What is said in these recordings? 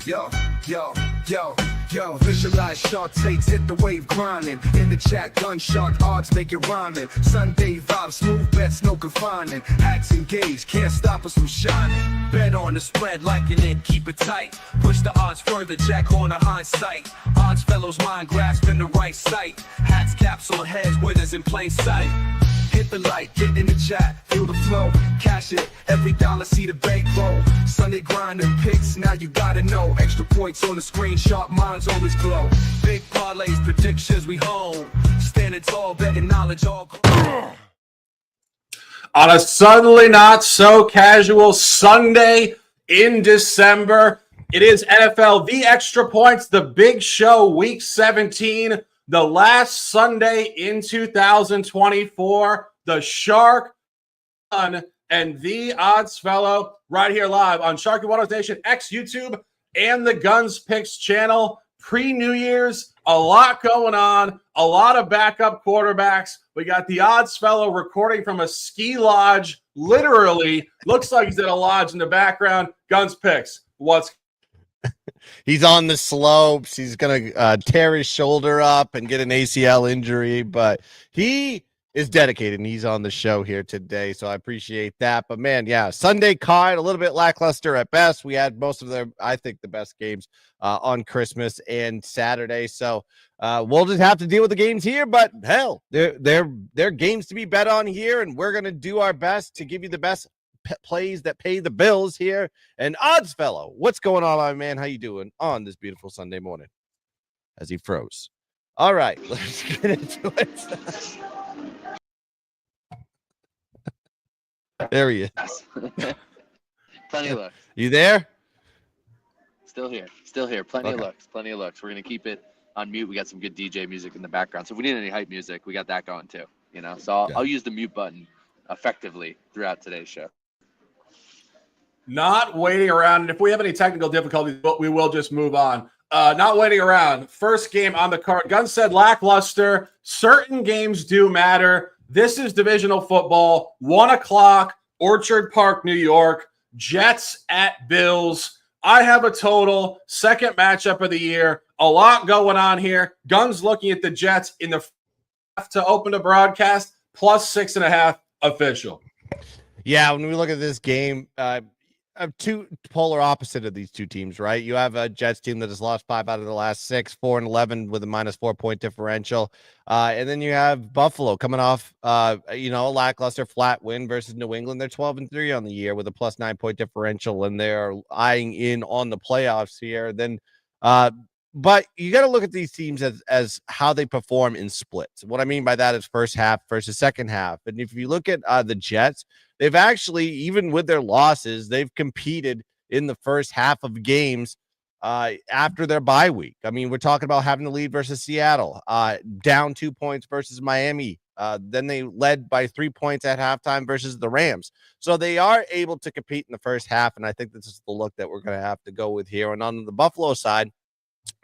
Yo, yo, yo, yo, visualize shark takes, hit the wave grinding. In the chat, gun shark odds make it rhyming. Sunday vibes, smooth bets, no confining. Hats engaged, can't stop us from shining. Bet on the spread, liking it, keep it tight. Push the odds further, jack on a hindsight. Odds fellows mind grasping the right sight. Hats, caps on heads, winners in plain sight. Hit the like, get in the chat, feel the flow, cash it, every dollar see the bankroll. Sunday grinding picks, now you gotta know. Extra points on the screen, sharp minds always glow. Big parlays, predictions we hold. Standing tall, betting knowledge all. On a suddenly not so casual Sunday in December, it is NFL The Extra Points, the big show, week 17. The last Sunday in 2024, the Shark and the Odds Fellow right here live on Sharky 100 Nation, X, YouTube, and the Guns Picks channel. Pre-New Year's, a lot going on, a lot of backup quarterbacks. We got the Odds Fellow recording from a ski lodge, literally. Looks like he's at a lodge in the background. Guns Picks, what's He's on the slopes. He's going to tear his shoulder up and get an ACL injury, but he is dedicated, and he's on the show here today, so I appreciate that. But, man, yeah, Sunday card, a little bit lackluster at best. We had most of I think, the best games on Christmas and Saturday, so we'll just have to deal with the games here, but, hell, they're games to be bet on here, and we're going to do our best to give you the best plays that pay the bills here. And Odds Fellow, what's going on, my man? How you doing on this beautiful Sunday morning? As he froze. All right, let's get into it. There he is. Plenty of looks. You there? Still here. Plenty of looks. We're gonna keep it on mute. We got some good DJ music in the background, so if we need any hype music, we got that going too. So I'll use the mute button effectively throughout today's show. not waiting around? And if we have any technical difficulties, we will just move on. Not waiting around. First game on the card. Gunn said lackluster. Certain games do matter. This is divisional football. 1 o'clock, Orchard Park, New York. Jets at Bills. I have a total. Second matchup of the year. A lot going on here. Gunn's looking at the Jets in the to open the broadcast. Plus 6.5 official. Yeah, when we look at this game, two polar opposite of these two teams, right? You have a Jets team that has lost 5 out of the last 6, 4-11 with a minus 4-point differential. And then you have Buffalo coming off, a lackluster flat win versus New England. They're 12-3 on the year with a plus 9-point differential, and they're eyeing in on the playoffs here. Then, but you got to look at these teams as how they perform in splits. What I mean by that is first half versus second half. And if you look at the Jets, they've actually, even with their losses, they've competed in the first half of games after their bye week. I mean, we're talking about having the lead versus Seattle, down 2 points versus Miami. Then they led by 3 points at halftime versus the Rams. So they are able to compete in the first half, and I think this is the look that we're going to have to go with here. And on the Buffalo side,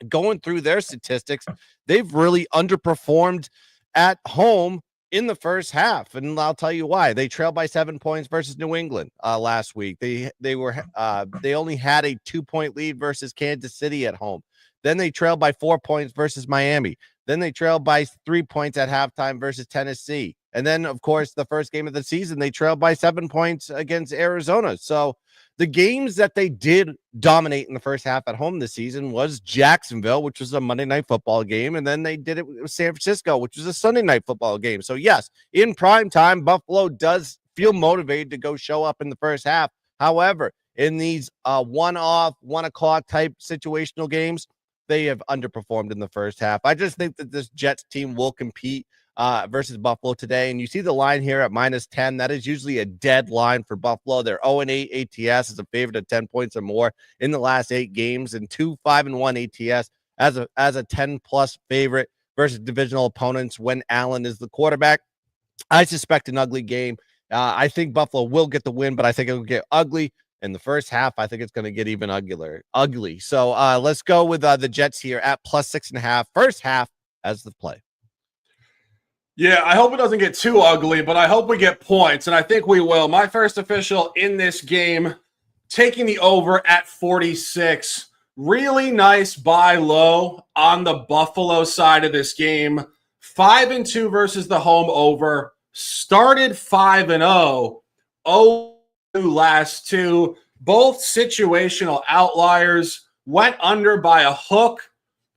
going through their statistics, they've really underperformed at home in the first half, and I'll tell you why. They trailed by 7 points versus New England last week. They only had a 2-point lead versus Kansas City at home. Then they trailed by 4 points versus Miami. Then they trailed by 3 points at halftime versus Tennessee. And then, of course, the first game of the season, they trailed by 7 points against Arizona. So the games that they did dominate in the first half at home this season was Jacksonville, which was a Monday Night Football game, and then they did it with San Francisco, which was a Sunday Night Football game. So, yes, in prime time, Buffalo does feel motivated to go show up in the first half. However, in these one-off, 1 o'clock type situational games, they have underperformed in the first half. I just think that this Jets team will compete versus Buffalo today. And you see the line here at -10. That is usually a dead line for Buffalo. They're 0-8 ATS as a favorite of 10 points or more in the last 8 games, and 2-5-1 ATS as a 10-plus favorite versus divisional opponents when Allen is the quarterback. I suspect an ugly game. I think Buffalo will get the win, but I think it will get ugly. In the first half, I think it's going to get even ugly. So let's go with the Jets here at plus 6.5. First half as the play. Yeah, I hope it doesn't get too ugly, but I hope we get points, and I think we will. My first official in this game, taking the over at 46. Really nice buy low on the Buffalo side of this game. 5-2 versus the home over. Started 5-0. 0-2 last two. Both situational outliers. Went under by a hook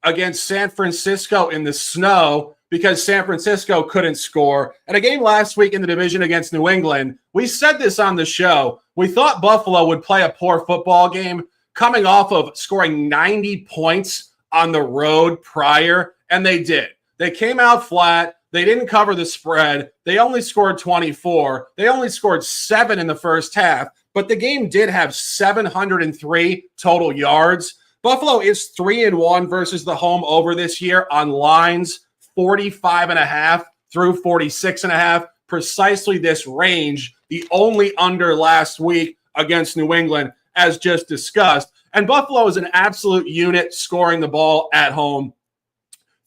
against San Francisco in the snow because San Francisco couldn't score. And a game last week in the division against New England, we said this on the show. We thought Buffalo would play a poor football game coming off of scoring 90 points on the road prior, and they did. They came out flat. They didn't cover the spread. They only scored 24. They only scored 7 in the first half, but the game did have 703 total yards. Buffalo is 3-1 versus the home over this year on lines 45.5 through 46.5. Precisely this range, the only under last week against New England, as just discussed. And Buffalo is an absolute unit scoring the ball at home.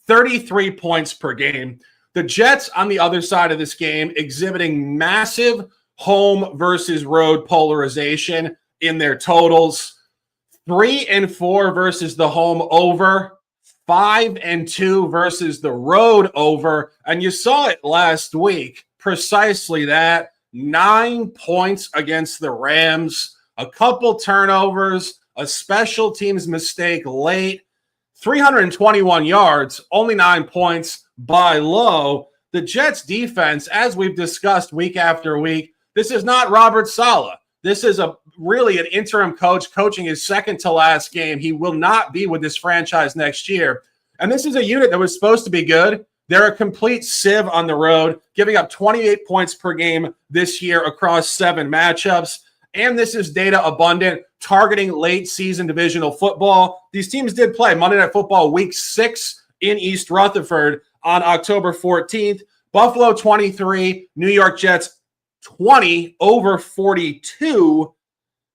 33 points per game. The Jets on the other side of this game exhibiting massive home versus road polarization in their totals. 3-4 versus the home over. 5-2 versus the road over. And you saw it last week. Precisely that. 9 points against the Rams. A couple turnovers. A special teams mistake late. 321 yards, only 9 points by low. The Jets defense, as we've discussed week after week, this is not Robert Saleh. This is really an interim coach coaching his second to last game. He will not be with this franchise next year. And this is a unit that was supposed to be good. They're a complete sieve on the road, giving up 28 points per game this year across 7 matchups. And this is data abundant, targeting late season divisional football. These teams did play Monday Night Football Week 6 in East Rutherford on October 14th. Buffalo 23, New York Jets 20 over 42.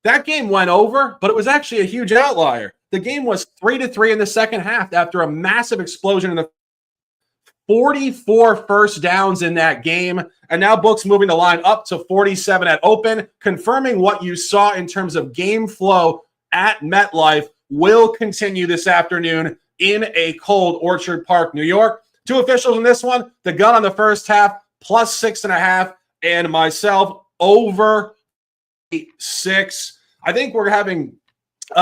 That game went over, but it was actually a huge outlier. The game was 3-3 in the second half after a massive explosion in the 44 first downs in that game. And now Book's moving the line up to 47 at open, confirming what you saw in terms of game flow at MetLife will continue this afternoon in a cold Orchard Park, New York. 2 officials in this one, the gun on the first half, plus 6.5, and myself over 6. I think we're having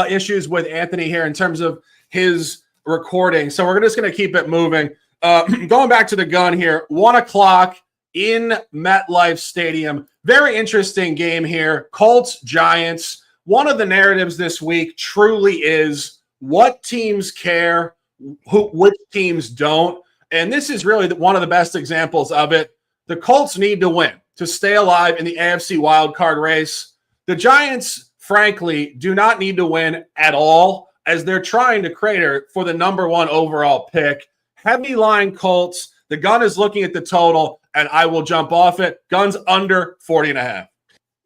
issues with Anthony here in terms of his recording. So we're just going to keep it moving. Going back to the gun here, 1 o'clock in MetLife Stadium. Very interesting game here. Colts, Giants. One of the narratives this week truly is what teams care, which teams don't. And this is really one of the best examples of it. The Colts need to win to stay alive in the AFC wildcard race. The Giants, frankly, do not need to win at all as they're trying to crater for the number 1 overall pick. Heavy line Colts. The gun is looking at the total, and I will jump off it. Gun's under 40.5.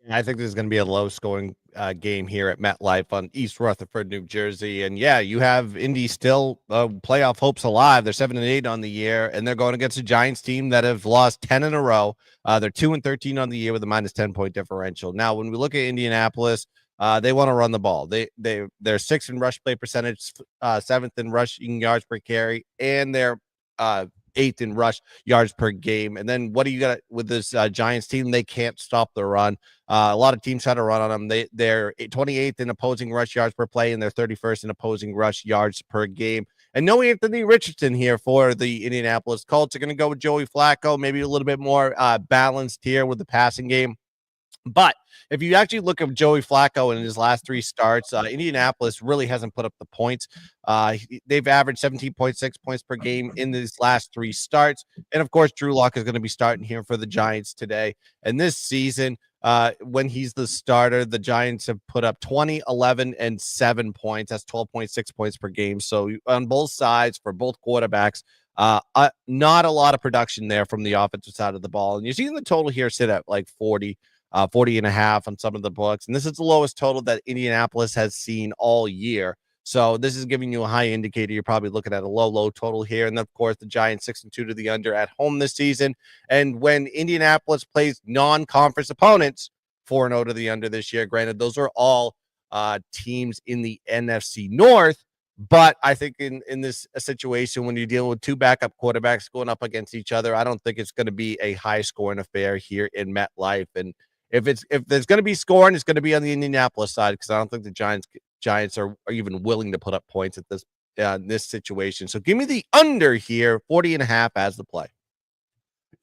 I think this is going to be a low-scoring game here at MetLife on East Rutherford, New Jersey. And yeah, you have Indy still playoff hopes alive. They're 7-8 on the year, and they're going against a Giants team that have lost 10 in a row. They're 2-13 on the year with a minus 10-point differential. Now, when we look at Indianapolis, they want to run the ball. They're 6th in rush play percentage, 7th in rushing yards per carry, and they're 8th in rush yards per game. And then what do you got with this Giants team? They can't stop the run. A lot of teams try to run on them. They're 28th in opposing rush yards per play, and they're 31st in opposing rush yards per game. And no Anthony Richardson here for the Indianapolis Colts. Are going to go with Joey Flacco, maybe a little bit more balanced here with the passing game. But if you actually look at Joey Flacco in his last 3 starts, Indianapolis really hasn't put up the points. They've averaged 17.6 points per game in these last 3 starts. And, of course, Drew Lock is going to be starting here for the Giants today. And this season, when he's the starter, the Giants have put up 20, 11, and 7 points. That's 12.6 points per game. So on both sides for both quarterbacks, not a lot of production there from the offensive side of the ball. And you're seeing the total here sit at like 40 and a half on some of the books. And this is the lowest total that Indianapolis has seen all year. So this is giving you a high indicator. You're probably looking at a low total here. And of course, the Giants 6-2 to the under at home this season. And when Indianapolis plays non-conference opponents, 4-0 to the under this year. Granted, those are all teams in the NFC North. But I think in this situation, when you're dealing with two backup quarterbacks going up against each other, I don't think it's going to be a high scoring affair here in MetLife. And if there's going to be scoring, it's going to be on the Indianapolis side, because I don't think the Giants are even willing to put up points at this situation. So give me the under here, 40.5 as the play.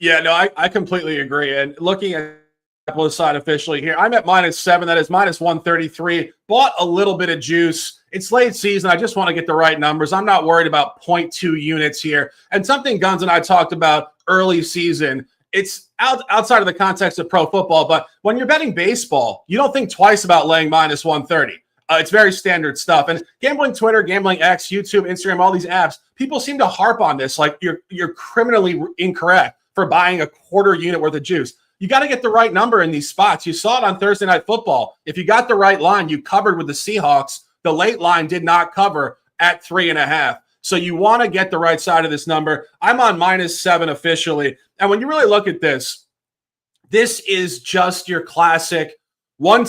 Yeah, no, I completely agree. And looking at the side officially here, I'm at -7. That is -133. Bought a little bit of juice. It's late season. I just want to get the right numbers. I'm not worried about 0.2 units here. And something Guns and I talked about early season, it's outside of the context of pro football, but when you're betting baseball, you don't think twice about laying -130. It's very standard stuff. And gambling Twitter, gambling X, YouTube, Instagram, all these apps, people seem to harp on this like you're criminally incorrect for buying a quarter unit worth of juice. You got to get the right number in these spots. You saw it on Thursday Night Football. If you got the right line, you covered with the Seahawks. The late line did not cover at 3.5. So you want to get the right side of this number. I'm on -7 officially. And when you really look at this, this is just your classic one.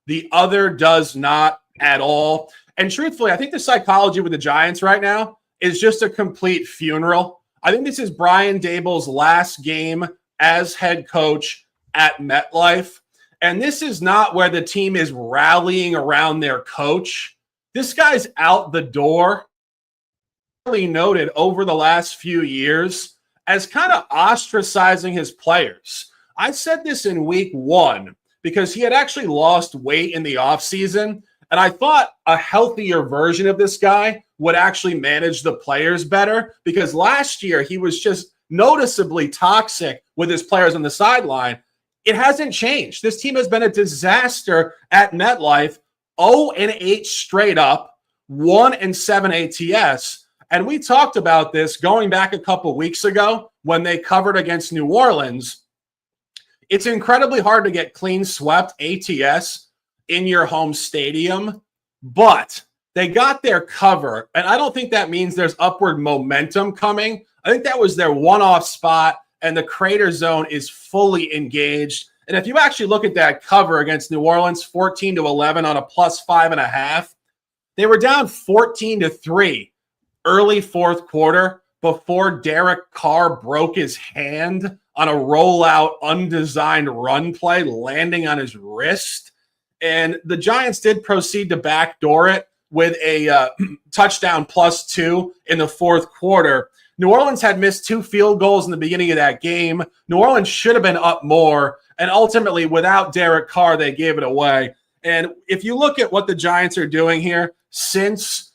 The other does not at all. And truthfully, I think the psychology with the Giants right now is just a complete funeral. I think this is Brian Daboll's last game as head coach at MetLife. And this is not where the team is rallying around their coach. This guy's out the door, really noted over the last few years as kind of ostracizing his players. I said this in week 1 because he had actually lost weight in the offseason. And I thought a healthier version of this guy would actually manage the players better, because last year he was just noticeably toxic with his players on the sideline. It hasn't changed. This team has been a disaster at MetLife, 0-8 straight up, 1-7 ATS. And we talked about this going back a couple weeks ago when they covered against New Orleans. It's incredibly hard to get clean swept ATS in your home stadium, but they got their cover. And I don't think that means there's upward momentum coming. I think that was their one-off spot, and the Crater Zone is fully engaged. And if you actually look at that cover against New Orleans, 14-11 on a +5.5, they were down 14-3 early fourth quarter before Derek Carr broke his hand on a rollout, undesigned run play, landing on his wrist. And the Giants did proceed to backdoor it with a touchdown +2 in the fourth quarter. New Orleans had missed 2 field goals in the beginning of that game. New Orleans should have been up more. And ultimately, without Derek Carr, they gave it away. And if you look at what the Giants are doing here since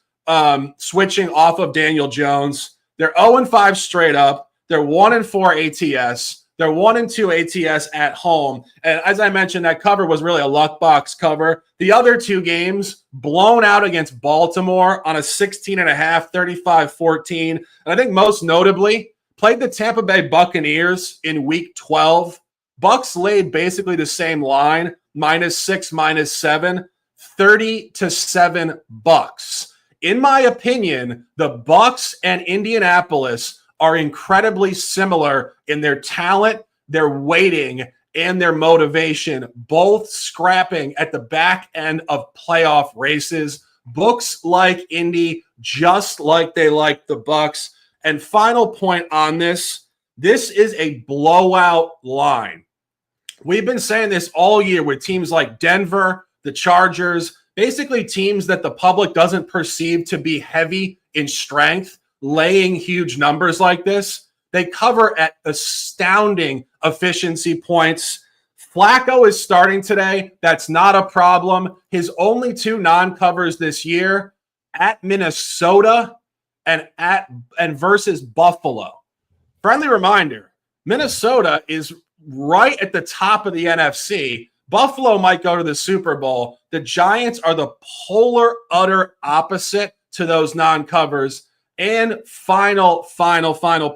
switching off of Daniel Jones, they're 0-5 straight up. They're 1-4 ATS. They're 1-2 ATS at home. And as I mentioned, that cover was really a luck box cover. The other 2 games, blown out against Baltimore on a 16.5, 35-14. And I think most notably, played the Tampa Bay Buccaneers in week 12. Bucks laid basically the same line, -6, -7, 30-7 Bucks. In my opinion, the Bucks and Indianapolis are incredibly similar in their talent, their weighting, and their motivation, both scrapping at the back end of playoff races. Books like Indy, just like they like the Bucks. And final point on this is a blowout line. We've been saying this all year with teams like Denver, the Chargers, basically teams that the public doesn't perceive to be heavy in strength, laying huge numbers like this. They cover at astounding efficiency points. Flacco is starting today. That's not a problem. His only 2 non-covers this year at Minnesota and versus Buffalo. Friendly reminder, Minnesota is right at the top of the NFC. Buffalo might go to the Super Bowl. The Giants are the polar, utter opposite to those non-covers. And final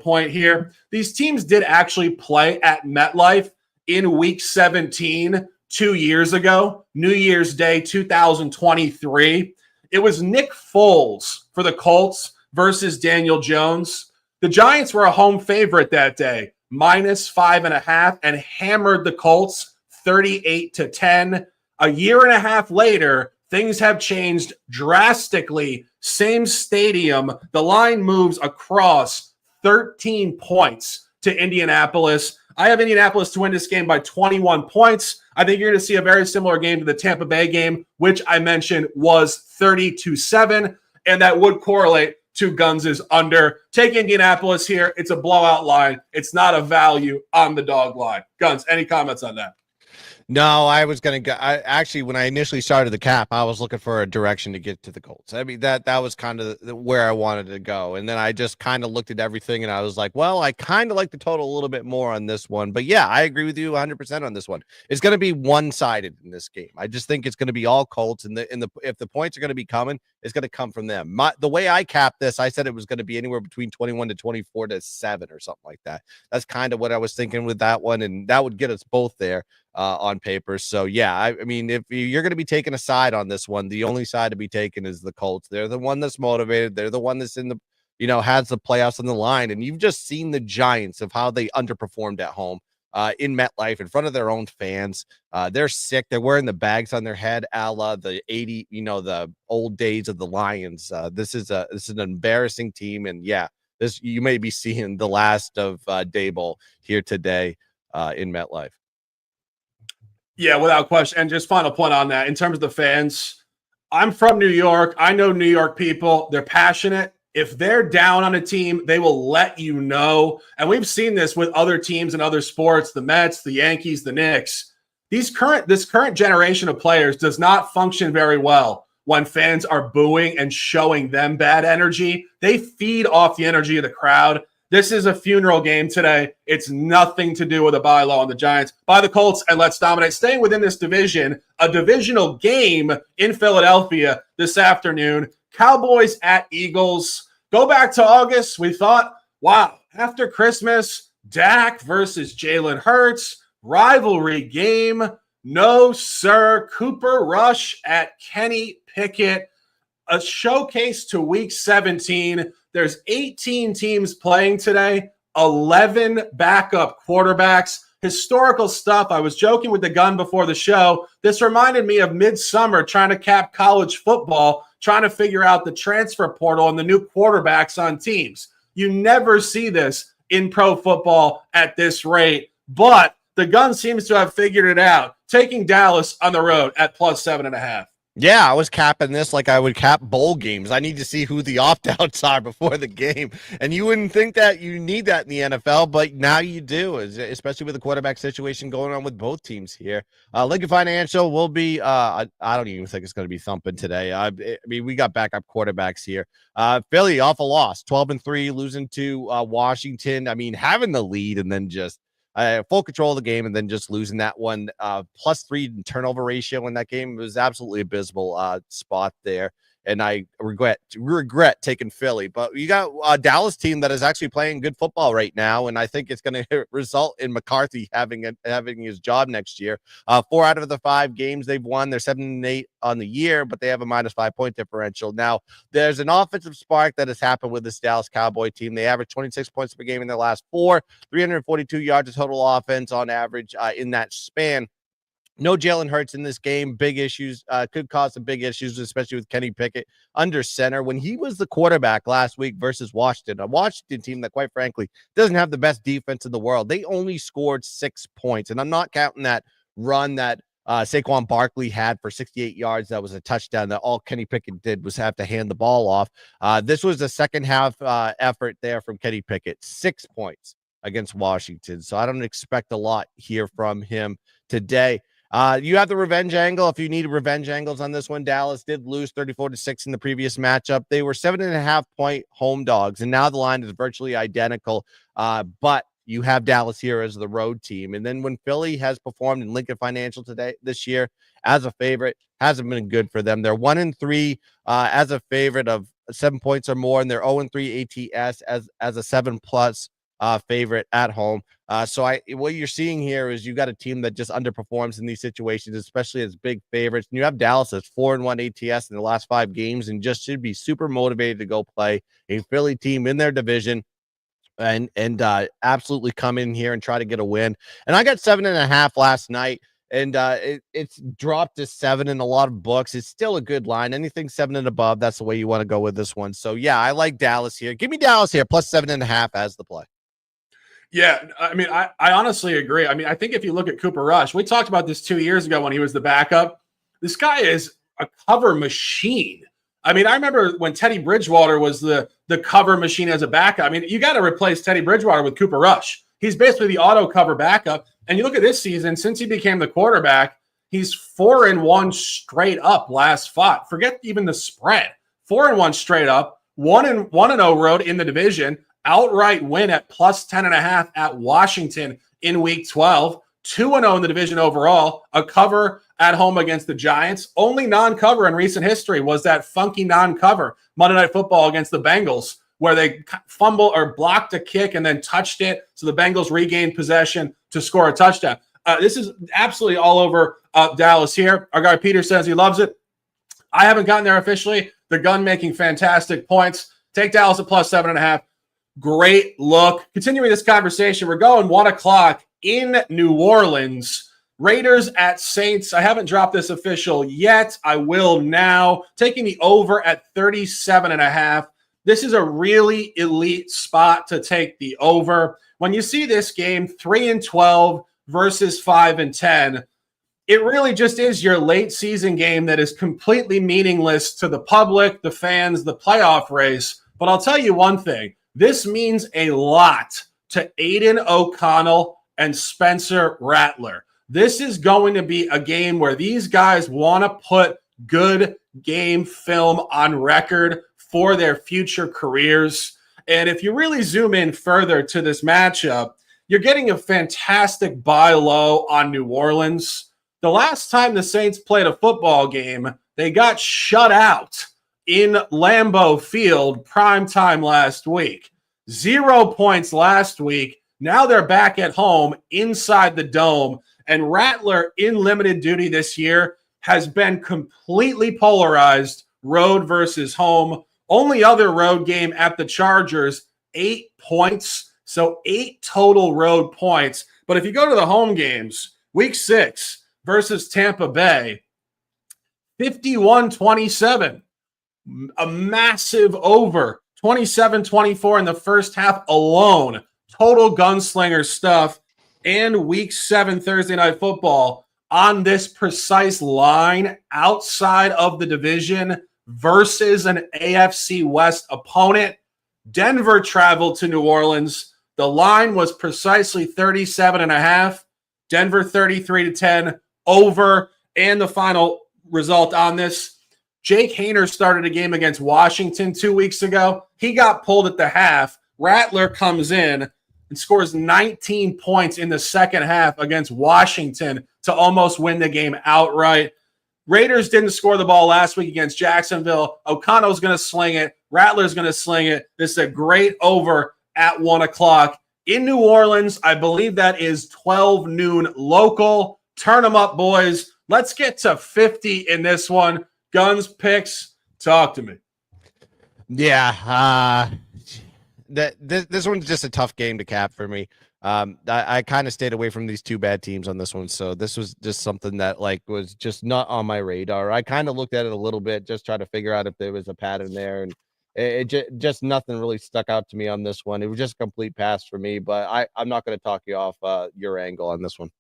point here. These teams did actually play at MetLife in week 17 2 years ago, New Year's Day 2023. It was Nick Foles for the Colts versus Daniel Jones. The Giants were a home favorite that day, -5.5, and hammered the Colts 38-10. A year and a half later, things have changed drastically. Same stadium. The line moves across 13 points to Indianapolis. I have Indianapolis to win this game by 21 points. I think you're going to see a very similar game to the Tampa Bay game, which I mentioned was 30-7, and that would correlate to Guns' under. Take Indianapolis here. It's a blowout line. It's not a value on the dog line. Guns, any comments on that? No, I was going to go. Actually, when I initially started the cap, I was looking for a direction to get to the Colts. I mean, that was kind of where I wanted to go. And then I just kind of looked at everything and I was like, well, I kind of like the total a little bit more on this one. But yeah, I agree with you 100% on this one. It's going to be one-sided in this game. I just think it's going to be all Colts. And if the points are going to be coming, it's going to come from them. The way I capped this, I said it was going to be anywhere between 21 to 24 to 7 or something like that. That's kind of what I was thinking with that one. And that would get us both there. On paper. So yeah, I mean, if you're going to be taking a side on this one, the only side to be taken is the Colts. They're the one that's motivated. They're the one that's in the, has the playoffs on the line. And you've just seen the Giants of how they underperformed at home in MetLife in front of their own fans. They're sick. They're wearing the bags on their head, a la the 80, the old days of the Lions. This is an embarrassing team. And yeah, you may be seeing the last of Daboll here today in MetLife. Yeah, without question. And just final point on that, in terms of the fans, I'm from New York. I know New York people. They're passionate. If they're down on a team, they will let you know. And we've seen this with other teams in other sports, the Mets, the Yankees, the Knicks. This current generation of players does not function very well when fans are booing and showing them bad energy. They feed off the energy of the crowd. This is a funeral game today. It's nothing to do with a buy low on the Giants. Buy the Colts and let's dominate. Staying within this division, a divisional game in Philadelphia this afternoon. Cowboys at Eagles. Go back to August. We thought, wow, after Christmas, Dak versus Jalen Hurts, rivalry game. No, sir. Cooper Rush at Kenny Pickett. A showcase to week 17. There's 18 teams playing today, 11 backup quarterbacks. Historical stuff. I was joking with the gun before the show. This reminded me of midsummer trying to cap college football, trying to figure out the transfer portal and the new quarterbacks on teams. You never see this in pro football at this rate, but the gun seems to have figured it out, taking Dallas on the road at plus 7.5. Yeah, I was capping this like I would cap bowl games. I need to see who the opt-outs are before the game. And you wouldn't think that you need that in the NFL, but now you do, especially with the quarterback situation going on with both teams here. Lincoln Financial will be, I don't even think it's going to be thumping today. I mean, we got backup quarterbacks here. Philly, awful loss, 12-3, losing to Washington. I mean, having the lead and then just full control of the game and then just losing that one. +3 turnover ratio in that game. It was absolutely abysmal spot there. And I regret taking Philly. But you got a Dallas team that is actually playing good football right now, and I think it's going to result in McCarthy having his job next year. 4 out of the 5 games they've won. They're 7-8 on the year, but they have a -5 point differential. Now, there's an offensive spark that has happened with this Dallas Cowboy team. They average 26 points per game in their last 4, 342 yards of total offense on average in that span. No Jalen Hurts in this game. Big issues, could cause some big issues, especially with Kenny Pickett under center. When he was the quarterback last week versus Washington, a Washington team that, quite frankly, doesn't have the best defense in the world, they only scored 6 points. And I'm not counting that run that Saquon Barkley had for 68 yards. That was a touchdown that all Kenny Pickett did was have to hand the ball off. This was a second half effort there from Kenny Pickett. 6 points against Washington. So I don't expect a lot here from him today. You have the revenge angle. If you need revenge angles on this one, Dallas did lose 34-6 in the previous matchup. They were 7.5 point home dogs, and now the line is virtually identical. But you have Dallas here as the road team. And then when Philly has performed in Lincoln Financial this year as a favorite, hasn't been good for them. They're 1-3 as a favorite of 7 points or more, and they're 0-3 ATS as a 7+ favorite at home. So what you're seeing here is you got a team that just underperforms in these situations, especially as big favorites. And you have Dallas as 4-1 ATS in the last 5 games and just should be super motivated to go play a Philly team in their division and absolutely come in here and try to get a win. And I got 7.5 last night. And it's dropped to 7 in a lot of books. It's still a good line. Anything 7 and above, that's the way you want to go with this one. So, yeah, I like Dallas here. Give me Dallas here, plus 7.5 as the play. Yeah, I mean, I honestly agree. I mean, I think if you look at Cooper Rush, we talked about this 2 years ago when he was the backup. This guy is a cover machine. I mean, I remember when Teddy Bridgewater was the cover machine as a backup. I mean, you got to replace Teddy Bridgewater with Cooper Rush. He's basically the auto cover backup. And you look at this season, since he became the quarterback, he's 4-1 straight up last 5. Forget even the spread. 4-1 straight up, 1-0 road in the division, outright win at plus 10.5 at Washington in week 12, 2-0 in the division overall, a cover at home against the Giants. Only non-cover in recent history was that funky non-cover Monday Night Football against the Bengals, where they fumbled or blocked a kick and then touched it. So the Bengals regained possession to score a touchdown. This is absolutely all over Dallas here. Our guy Peter says he loves it. I haven't gotten there officially. The gun making fantastic points. Take Dallas at plus 7.5. Great look. Continuing this conversation, we're going 1 o'clock in New Orleans. Raiders at Saints. I haven't dropped this official yet. I will now. Taking the over at 37.5. This is a really elite spot to take the over. When you see this game, 3-12 versus 5-10, it really just is your late season game that is completely meaningless to the public, the fans, the playoff race. But I'll tell you one thing. This means a lot to Aiden O'Connell and Spencer Rattler. This is going to be a game where these guys want to put good game film on record for their future careers. And if you really zoom in further to this matchup, you're getting a fantastic buy low on New Orleans. The last time the Saints played a football game, they got shut out in Lambeau Field primetime last week. 0 points last week. Now they're back at home inside the dome. And Rattler in limited duty this year has been completely polarized, road versus home. Only other road game at the Chargers, 8 points. So 8 total road points. But if you go to the home games, week 6 versus Tampa Bay, 51-27. A massive over. 27-24 in the first half alone. Total gunslinger stuff. And week 7 Thursday Night Football on this precise line outside of the division versus an AFC West opponent. Denver traveled to New Orleans. The line was precisely 37.5. Denver 33-10 over. And the final result on this, Jake Hayner started a game against Washington 2 weeks ago. He got pulled at the half. Rattler comes in and scores 19 points in the second half against Washington to almost win the game outright. Raiders didn't score the ball last week against Jacksonville. O'Connell's going to sling it. Rattler's going to sling it. This is a great over at 1 o'clock in New Orleans. I believe that is 12 noon local. Turn them up, boys. Let's get to 50 in this one. Guns, picks, talk to me. Yeah, this one's just a tough game to cap for me. I kind of stayed away from these two bad teams on this one, so this was just something that was just not on my radar. I kind of looked at it a little bit, just trying to figure out if there was a pattern there, and it just nothing really stuck out to me on this one. It was just a complete pass for me, but I'm not going to talk you off your angle on this one.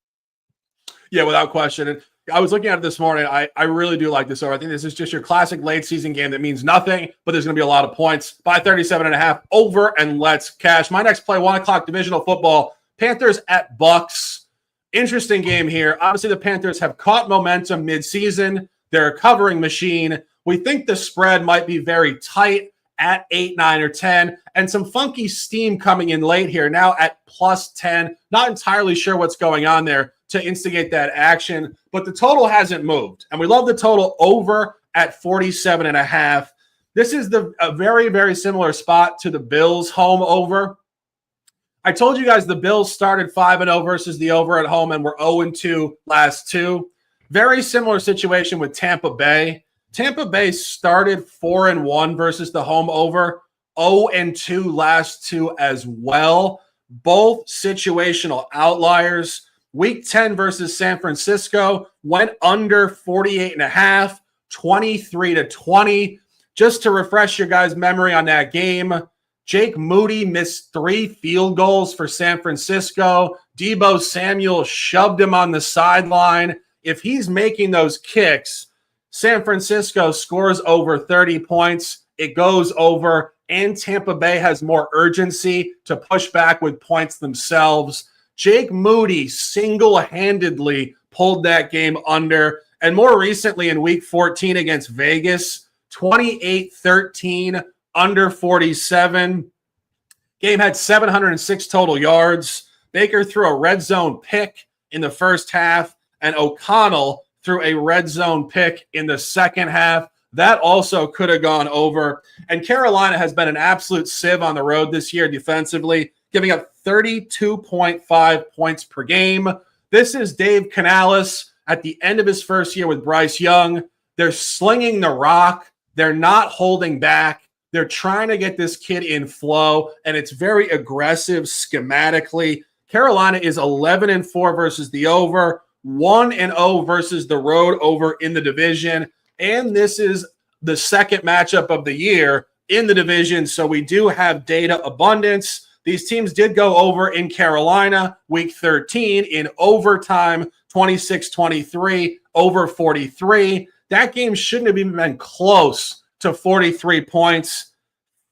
Yeah, without question. And I was looking at it this morning. I really do like this over. I think this is just your classic late season game that means nothing, but there's going to be a lot of points. By 37.5 over, and let's cash. My next play, 1 o'clock divisional football. Panthers at Bucks. Interesting game here. Obviously, the Panthers have caught momentum midseason. They're a covering machine. We think the spread might be very tight at 8, 9, or 10, and some funky steam coming in late here, now at plus 10. Not entirely sure what's going on there to instigate that action, but the total hasn't moved. And we love the total over at 47.5. This is a very, very similar spot to the Bills home over. I told you guys the Bills started 5-0 versus the over at home and were 0-2 last 2. Very similar situation with Tampa Bay. Tampa Bay started 4-1 versus the home over, 0-2 last 2 as well. Both situational outliers. Week 10 versus San Francisco went under 48.5, 23-20. Just to refresh your guys' memory on that game, Jake Moody missed 3 field goals for San Francisco. Deebo Samuel shoved him on the sideline. If he's making those kicks, San Francisco scores over 30 points. It goes over, and Tampa Bay has more urgency to push back with points themselves. Jake Moody single-handedly pulled that game under. And more recently in Week 14 against Vegas, 28-13, under 47. Game had 706 total yards. Baker threw a red zone pick in the first half, and O'Connell threw a red zone pick in the second half. That also could have gone over. And Carolina has been an absolute sieve on the road this year defensively, giving up 32.5 points per game. This is Dave Canales at the end of his first year with Bryce Young. They're slinging the rock. They're not holding back. They're trying to get this kid in flow, and it's very aggressive schematically. Carolina is 11-4 versus the over, 1-0 versus the road over in the division. And this is the second matchup of the year in the division, so we do have data abundance. These teams did go over in Carolina week 13 in overtime, 26-23, over 43. That game shouldn't have even been close to 43 points.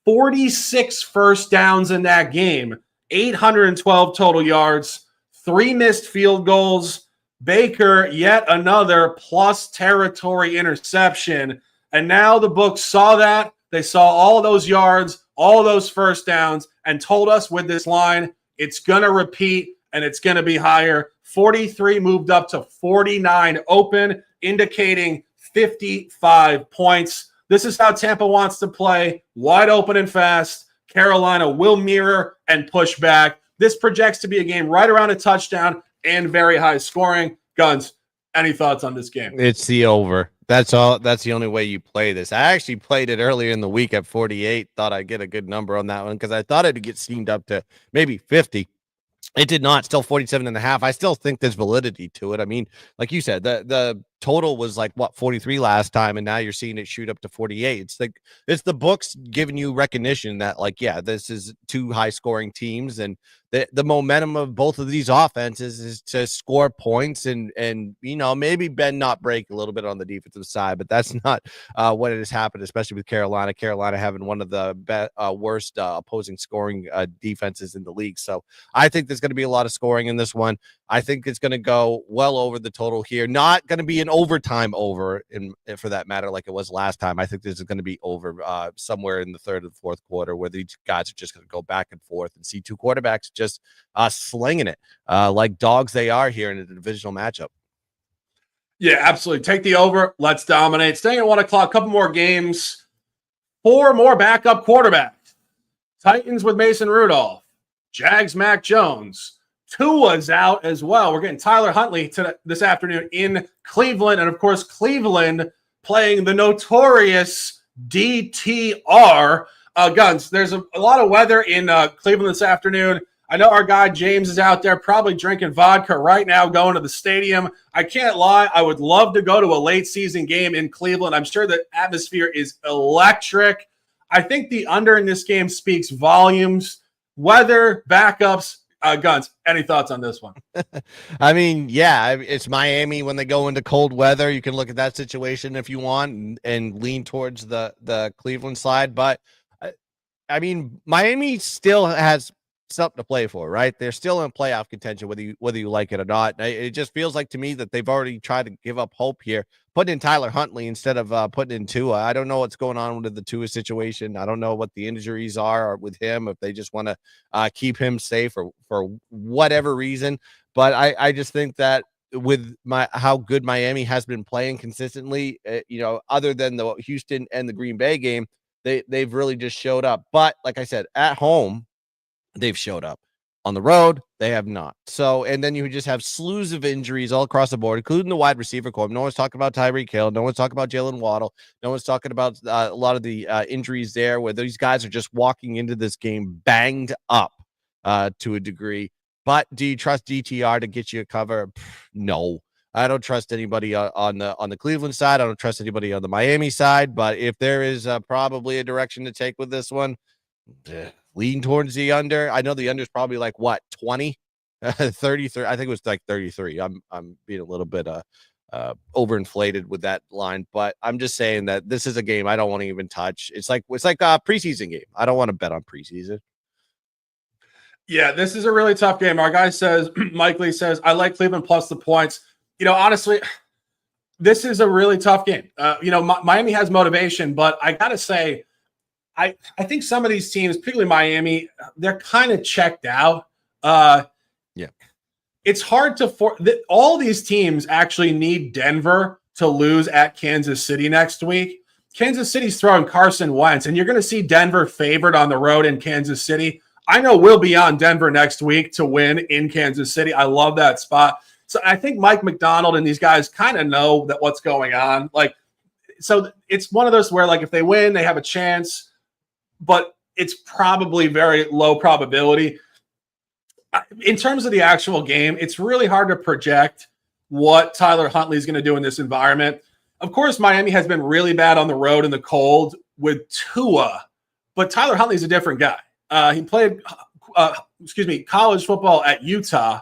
46 first downs in that game, 812 total yards, 3 missed field goals. Baker, yet another plus territory interception. And now the books saw that. They saw all those yards, all those first downs, and told us with this line, it's going to repeat and it's going to be higher. 43 moved up to 49 open, indicating 55 points. This is how Tampa wants to play, wide open and fast. Carolina will mirror and push back. This projects to be a game right around a touchdown and very high scoring. Guns, any thoughts on this game? It's the over. That's all. That's the only way you play this. I actually played it earlier in the week at 48. Thought I'd get a good number on that one because I thought it'd get steamed up to maybe 50. It did not. Still 47.5. I still think there's validity to it. I mean, like you said, the total was like 43 last time, and now you're seeing it shoot up to 48. It's like it's the books giving you recognition that, like, yeah, this is 2 high scoring teams, and the momentum of both of these offenses is to score points and maybe bend not break a little bit on the defensive side, but that's not what has happened, especially with Carolina. Carolina having one of the worst opposing scoring defenses in the league. So I think there's going to be a lot of scoring in this one. I think it's going to go well over the total here. Not going to be an overtime over, for that matter, like it was last time. I think this is going to be over somewhere in the third or the fourth quarter, where these guys are just going to go back and forth and see 2 quarterbacks just slinging it like dogs they are here in a divisional matchup. Yeah, absolutely. Take the over. Let's dominate. Staying at 1 o'clock, a couple more games. 4 more backup quarterbacks. Titans with Mason Rudolph. Jags, Mac Jones. Tua's out as well. We're getting Tyler Huntley this afternoon in Cleveland. And, of course, Cleveland playing the notorious DTR. Guns, there's a lot of weather in Cleveland this afternoon. I know our guy James is out there probably drinking vodka right now, going to the stadium. I can't lie. I would love to go to a late season game in Cleveland. I'm sure the atmosphere is electric. I think the under in this game speaks volumes. Weather, backups, Guns, any thoughts on this one? I mean, yeah, it's Miami when they go into cold weather. You can look at that situation if you want and lean towards the Cleveland side. But, I mean, Miami still has something to play for, right? They're still in playoff contention, whether you like it or not. It just feels like to me that they've already tried to give up hope here, putting in Tyler Huntley instead of putting in Tua. I don't know what's going on with the Tua situation. I don't know what the injuries are with him, if they just want to keep him safe or for whatever reason. But I just think that with how good Miami has been playing consistently, other than the Houston and the Green Bay game, they've really just showed up. But like I said, at home, they've showed up. On the road, they have not. So, and then you just have slews of injuries all across the board, including the wide receiver corps. No one's talking about Tyreek Hill. No one's talking about Jalen Waddle. No one's talking about a lot of the injuries there, where these guys are just walking into this game banged up to a degree. But do you trust DTR to get you a cover? No. I don't trust anybody on the Cleveland side. I don't trust anybody on the Miami side. But if there is probably a direction to take with this one, lean towards the under. I know the under is probably like what, 20, 33. I think it was like 33. I'm being a little bit overinflated with that line, but I'm just saying that this is a game I don't want to even touch. It's like a preseason game. I don't want to bet on preseason. Yeah, this is a really tough game. Our guy says, Mike Lee says, I like Cleveland plus the points. Honestly, this is a really tough game. Miami has motivation, but I got to say, I think some of these teams, particularly Miami, they're kind of checked out. Yeah. It's hard all these teams actually need Denver to lose at Kansas City next week. Kansas City's throwing Carson Wentz, and you're going to see Denver favored on the road in Kansas City. I know we'll be on Denver next week to win in Kansas City. I love that spot. So I think Mike McDonald and these guys kind of know that what's going on. So it's one of those where, if they win, they have a chance, but it's probably very low probability. In terms of the actual game, it's really hard to project what Tyler Huntley is going to do in this environment. Of course, Miami has been really bad on the road in the cold with Tua, but Tyler Huntley is a different guy. He played, college football at Utah.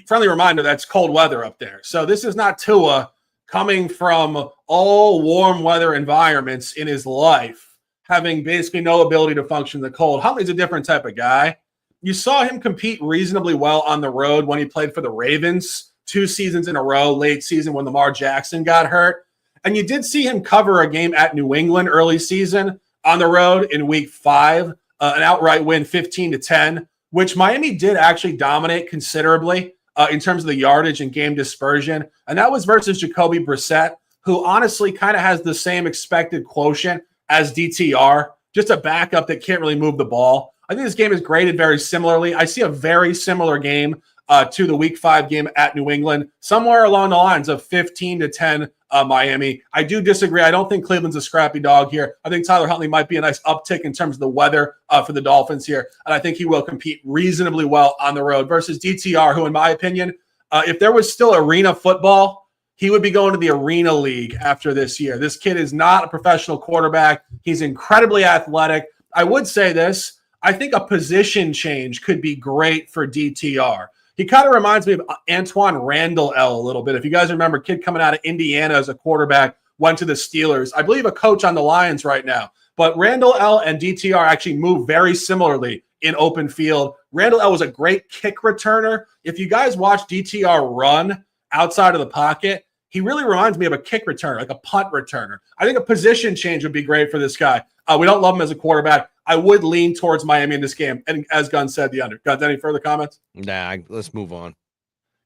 Friendly reminder, that's cold weather up there. So this is not Tua coming from all warm weather environments in his life, having basically no ability to function in the cold. Huntley's a different type of guy. You saw him compete reasonably well on the road when he played for the Ravens 2 seasons in a row, late season when Lamar Jackson got hurt. And you did see him cover a game at New England early season on the road in week 5, an outright win 15-10, which Miami did actually dominate considerably in terms of the yardage and game dispersion. And that was versus Jacoby Brissett, who honestly kind of has the same expected quotient as DTR, just a backup that can't really move the ball. I think this game is graded very similarly. I see a very similar game to the week 5 game at New England, somewhere along the lines of 15-10 Miami. I do disagree. I don't think Cleveland's a scrappy dog here. I think Tyler Huntley might be a nice uptick in terms of the weather for the Dolphins here. And I think he will compete reasonably well on the road versus DTR, who, in my opinion, if there was still arena football, he would be going to the Arena League after this year. This kid is not a professional quarterback. He's incredibly athletic. I would say this. I think a position change could be great for DTR. He kind of reminds me of Antoine Randall L. a little bit. If you guys remember, kid coming out of Indiana as a quarterback, went to the Steelers. I believe a coach on the Lions right now. But Randall L. and DTR actually move very similarly in open field. Randall L. was a great kick returner. If you guys watch DTR run outside of the pocket, he really reminds me of a kick returner, like a punt returner. I think a position change would be great for this guy. We don't love him as a quarterback. I would lean towards Miami in this game. And as Gunn said, the under. Guns, any further comments? Nah, let's move on.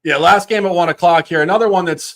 Yeah, last game at 1 o'clock here. Another one that's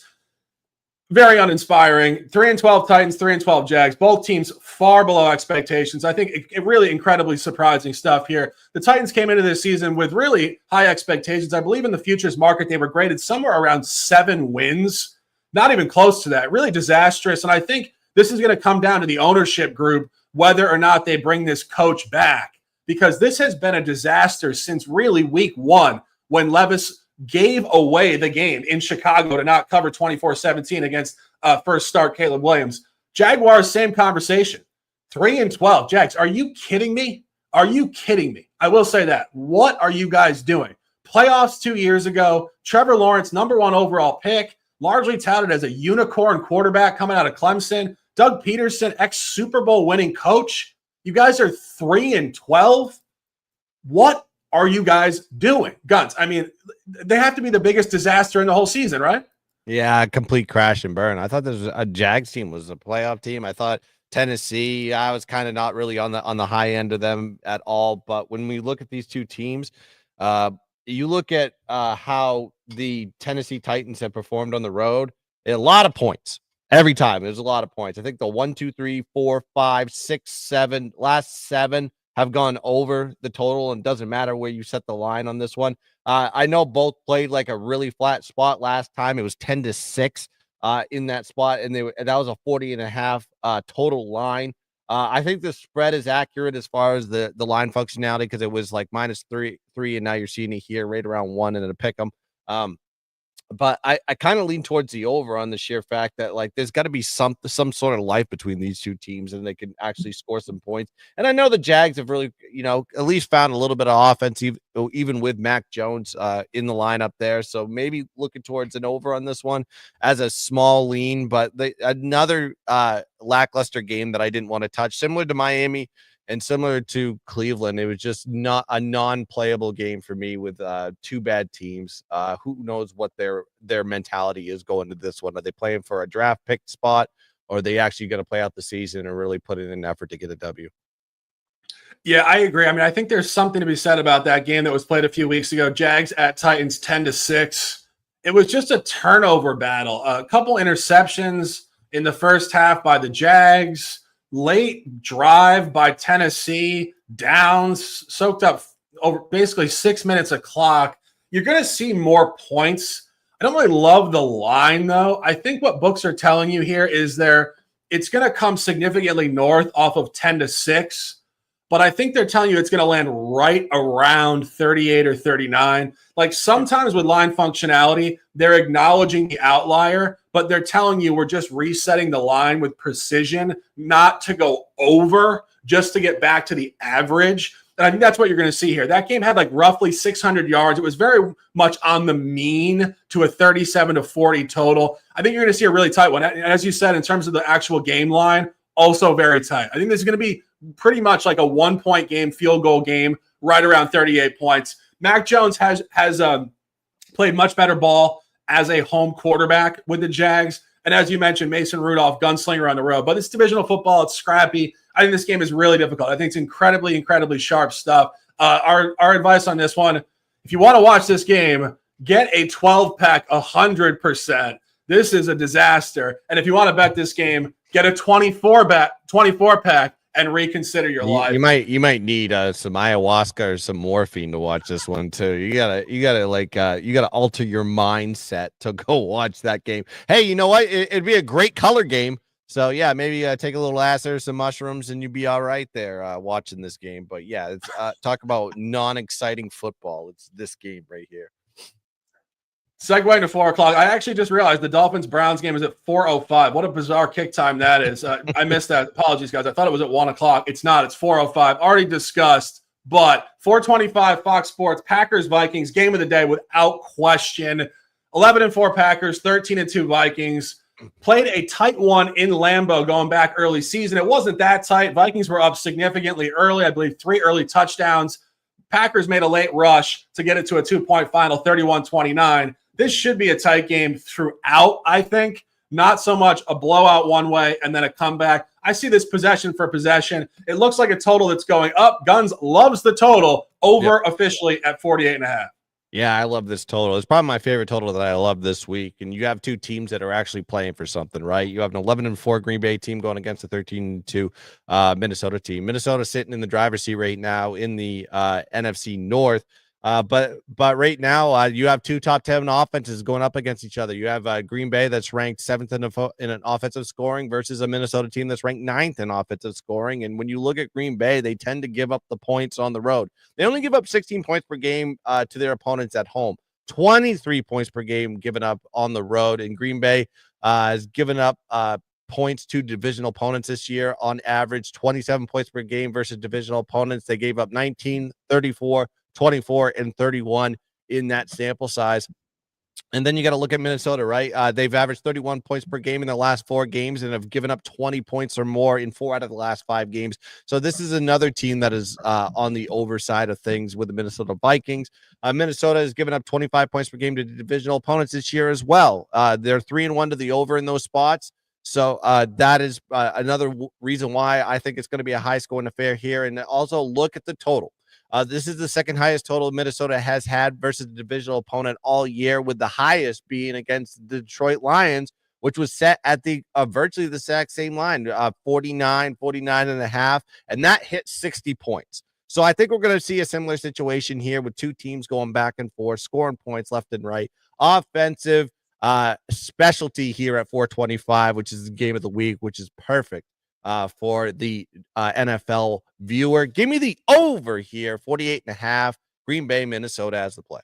very uninspiring. 3-12 Titans, 3-12 Jags. Both teams far below expectations. I think it really incredibly surprising stuff here. The Titans came into this season with really high expectations. I believe in the futures market, they were graded somewhere around 7 wins. Not even close to that. Really disastrous. And I think this is going to come down to the ownership group, whether or not they bring this coach back, because this has been a disaster since really week 1 when Levis gave away the game in Chicago to not cover 24-17 against first start Caleb Williams. Jaguars, same conversation. 3-12. Jags, are you kidding me? Are you kidding me? I will say that. What are you guys doing? Playoffs 2 years ago, Trevor Lawrence, number 1 overall pick, largely touted as a unicorn quarterback coming out of Clemson. Doug Peterson, ex-Super Bowl winning coach. You guys are 3-12. What are you guys doing? Guns, I mean, they have to be the biggest disaster in the whole season, right? Yeah, complete crash and burn. I thought this was a Jags team was a playoff team. I thought Tennessee, I was kind of not really on the high end of them at all. But when we look at these two teams, you look at how the Tennessee Titans have performed on the road, a lot of points. Every time there's a lot of points. I think the 1, 2, 3, 4, 5, 6, 7, last 7 have gone over the total, and doesn't matter where you set the line on this one. I know both played like a really flat spot last time. It was 10-6 in that spot, and that was a 40.5 total line. I think the spread is accurate as far as the line functionality because it was like -3, and now you're seeing it here right around 1 and a pick 'em. But I kind of lean towards the over on the sheer fact that like there's got to be some sort of life between these two teams and they can actually score some points. And I know the Jags have really, at least found a little bit of offense even with Mac Jones in the lineup there. So maybe looking towards an over on this one as a small lean, but another lackluster game that I didn't want to touch, similar to Miami. And similar to Cleveland, it was just not a non-playable game for me with two bad teams. Who knows what their mentality is going to this one? Are they playing for a draft pick spot, or are they actually going to play out the season and really put in an effort to get a W? Yeah, I agree. I mean, I think there's something to be said about that game that was played a few weeks ago. Jags at Titans 10-6. It was just a turnover battle. A couple interceptions in the first half by the Jags. Late drive by Tennessee, downs, soaked up over basically 6 minutes of clock. You're going to see more points. I don't really love the line, though. I think what books are telling you here is it's going to come significantly north off of 10-6, but I think they're telling you it's going to land right around 38 or 39. Like sometimes with line functionality, they're acknowledging the outlier, but they're telling you we're just resetting the line with precision, not to go over, just to get back to the average. And I think that's what you're going to see here. That game had like roughly 600 yards. It was very much on the mean to a 37-40 total. I think you're going to see a really tight one. As you said, in terms of the actual game line, also very tight. I think this is going to be pretty much like a 1-point game, field goal game, right around 38 points. Mac Jones has played much better ball as a home quarterback with the Jags. And as you mentioned, Mason Rudolph, gunslinger on the road. But it's divisional football. It's scrappy. I think this game is really difficult. I think it's incredibly, incredibly sharp stuff. Our advice on this one, if you want to watch this game, get a 12-pack 100%. This is a disaster. And if you want to bet this game, get a 24-pack and reconsider your life. You might need some ayahuasca or some morphine to watch this one too. You gotta alter your mindset to go watch that game. Hey, you know what? It'd be a great color game. So yeah, maybe take a little acid or some mushrooms and you'd be all right there watching this game. But yeah, it's talk about non-exciting football. It's this game right here. Segueing to 4 o'clock. I actually just realized the Dolphins-Browns game is at 4:05. What a bizarre kick time that is. I missed that. Apologies, guys. I thought it was at 1 o'clock. It's not. It's 4:05. Already discussed. But 4:25 Fox Sports, Packers-Vikings, game of the day without question. 11-4 Packers, 13-2 Vikings. Played a tight one in Lambeau going back early season. It wasn't that tight. Vikings were up significantly early. I believe 3 early touchdowns. Packers made a late rush to get it to a 2-point final, 31-29. This should be a tight game throughout, I think. Not so much a blowout one way and then a comeback. I see this possession for possession. It looks like a total that's going up. Guns loves the total over officially at 48.5. Yeah, I love this total. It's probably my favorite total that I love this week. And you have two teams that are actually playing for something, right? You have an 11-4 Green Bay team going against a 13-2 Minnesota team. Minnesota sitting in the driver's seat right now in the NFC North. But right now, you have two top 10 offenses going up against each other. You have Green Bay that's ranked 7th in an offensive scoring versus a Minnesota team that's ranked 9th in offensive scoring. And when you look at Green Bay, they tend to give up the points on the road. They only give up 16 points per game to their opponents at home, 23 points per game given up on the road. And Green Bay has given up points to divisional opponents this year on average, 27 points per game versus divisional opponents. They gave up 19, 34, 24 and 31 in that sample size. And then you got to look at Minnesota, right? They've averaged 31 points per game in the last 4 games and have given up 20 points or more in 4 out of the last 5 games. So this is another team that is on the overside of things with the Minnesota Vikings. Minnesota has given up 25 points per game to divisional opponents this year as well. They're 3-1 to the over in those spots. So that is another reason why I think it's going to be a high-scoring affair here. And also look at the total. This is the second highest total Minnesota has had versus the divisional opponent all year, with the highest being against the Detroit Lions, which was set at the virtually the exact same line, 49 and a half, and that hit 60 points. So I think we're going to see a similar situation here with two teams going back and forth, scoring points left and right. Offensive specialty here at 425, which is the game of the week, which is perfect for the NFL viewer. Give me the over here, 48.5. Green Bay, Minnesota as the play.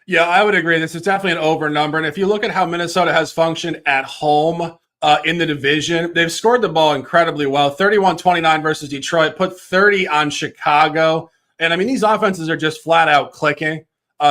Yeah, I would agree. This is definitely an over number. And if you look at how Minnesota has functioned at home in the division, they've scored the ball incredibly well. 31-29 versus Detroit, put 30 on Chicago. And I mean, these offenses are just flat out clicking.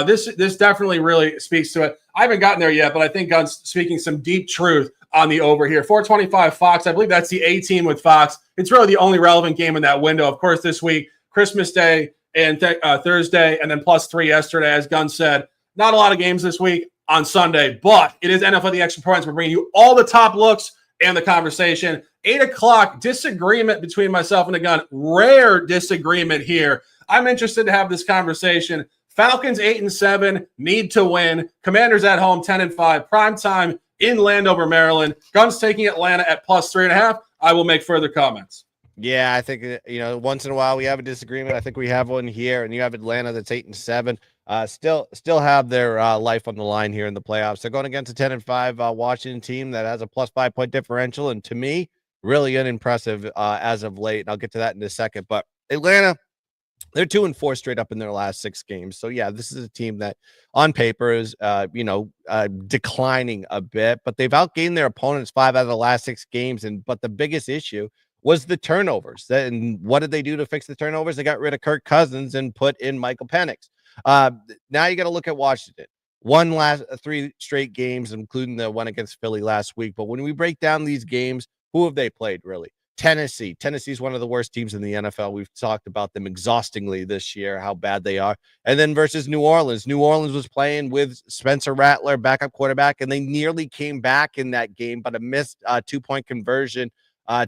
This definitely really speaks to it. I haven't gotten there yet, but I think Gun's speaking some deep truth on the over here. 425 Fox. I believe that's the A team with Fox. It's really the only relevant game in that window. Of course, this week, Christmas Day and Thursday, and then +3 yesterday, as Gunn said. Not a lot of games this week on Sunday, but it is NFL The Extra Points. We're bringing you all the top looks and the conversation. 8 o'clock, disagreement between myself and the Gun. Rare disagreement here. I'm interested to have this conversation. Falcons 8-7, need to win. Commanders at home 10-5. Prime time in Landover, Maryland. Guns taking Atlanta at +3.5. I will make further comments. Yeah, I think once in a while we have a disagreement. I think we have one here, and you have Atlanta that's 8-7. Still have their life on the line here in the playoffs. They're going against a 10-5 Washington team that has a +5 point differential, and to me, really unimpressive as of late. And I'll get to that in a second. But Atlanta, they're 2-4 straight up in their last 6 games. So yeah, this is a team that on paper is declining a bit, but they've outgained their opponents 5 out of the last 6 games. But the biggest issue was the turnovers. And what did they do to fix the turnovers? They got rid of Kirk Cousins and put in Michael Penix. Now you got to look at Washington. 3 straight games, including the one against Philly last week. But when we break down these games, who have they played really? Tennessee. Tennessee is one of the worst teams in the NFL. We've talked about them exhaustingly this year, how bad they are. And then versus New Orleans. New Orleans was playing with Spencer Rattler, backup quarterback, and they nearly came back in that game, but a missed 2-point conversion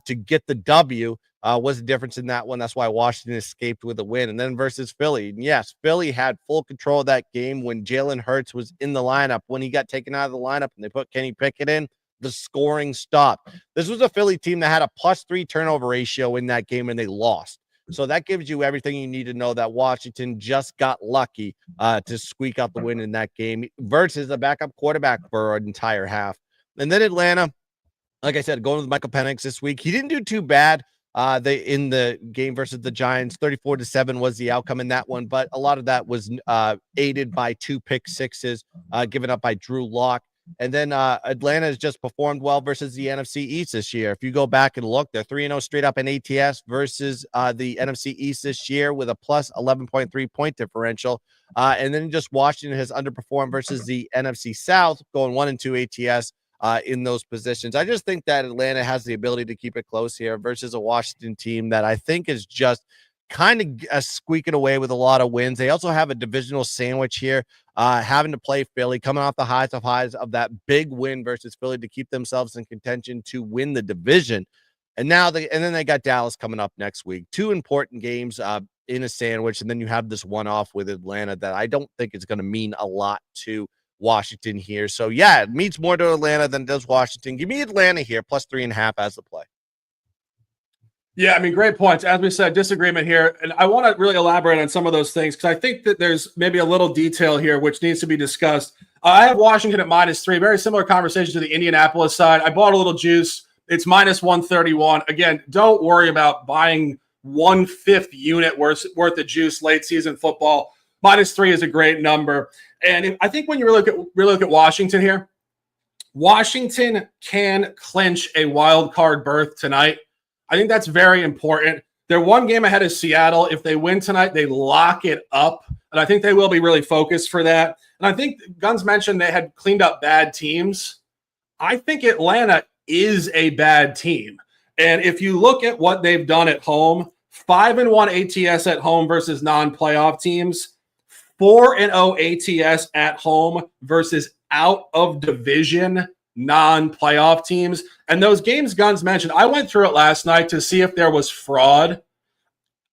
to get the W was the difference in that one. That's why Washington escaped with a win. And then versus Philly. And yes, Philly had full control of that game when Jalen Hurts was in the lineup. When he got taken out of the lineup and they put Kenny Pickett in, the scoring stopped. This was a Philly team that had a +3 turnover ratio in that game, and they lost. So that gives you everything you need to know that Washington just got lucky to squeak out the win in that game versus a backup quarterback for an entire half. And then Atlanta, like I said, going with Michael Penix this week. He didn't do too bad. They in the game versus the Giants, 34-7 was the outcome in that one, but a lot of that was aided by 2 pick sixes given up by Drew Lock. And then Atlanta has just performed well versus the NFC East this year. If you go back and look, they're 3-0 straight up in ATS versus the NFC East this year with a +11.3 point differential. And then just Washington has underperformed versus the NFC South, going 1-2 ATS in those positions. I just think that Atlanta has the ability to keep it close here versus a Washington team that I think is just kind of squeaking away with a lot of wins. They also have a divisional sandwich here, having to play Philly, coming off the highs of that big win versus Philly to keep themselves in contention to win the division. And then they got Dallas coming up next week. 2 important games in a sandwich, and then you have this one-off with Atlanta that I don't think is going to mean a lot to Washington here. So yeah, it means more to Atlanta than it does Washington. Give me Atlanta here, +3.5 as the play. Yeah, I mean, great points. As we said, disagreement here. And I want to really elaborate on some of those things because I think that there's maybe a little detail here which needs to be discussed. I have Washington at -3. Very similar conversation to the Indianapolis side. I bought a little juice. It's -131. Again, don't worry about buying 1/5 unit worth of juice late season football. -3 is a great number. And I think when you really look at Washington here, Washington can clinch a wild card berth tonight. I think that's very important. They're 1 game ahead of Seattle. If they win tonight, they lock it up. And I think they will be really focused for that. And I think Guns mentioned they had cleaned up bad teams. I think Atlanta is a bad team. And if you look at what they've done at home, 5-1 ATS at home versus non-playoff teams, 4-0 ATS at home versus out of division non-playoff teams. And those games Guns mentioned, I went through it last night to see if there was fraud.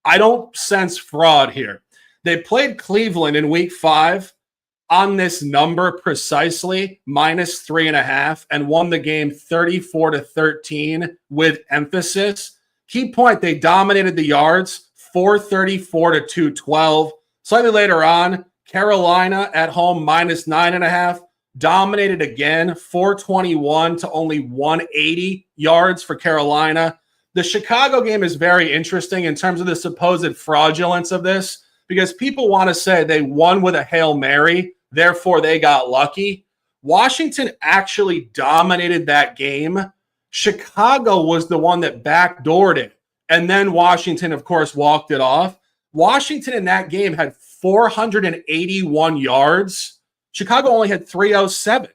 I don't sense fraud here. They played Cleveland in week 5 on this number precisely, -3.5, and won the game 34-13 with emphasis. Key point, they dominated the yards, 434 to 212. Slightly later on, Carolina at home, -9.5. dominated again, 421 to only 180 yards for Carolina. The Chicago game is very interesting in terms of the supposed fraudulence of this, because people want to say they won with a Hail Mary, therefore they got lucky. Washington actually dominated that game. Chicago was the one that backdoored it. And then Washington, of course, walked it off. Washington in that game had 481 yards. Chicago only had 307.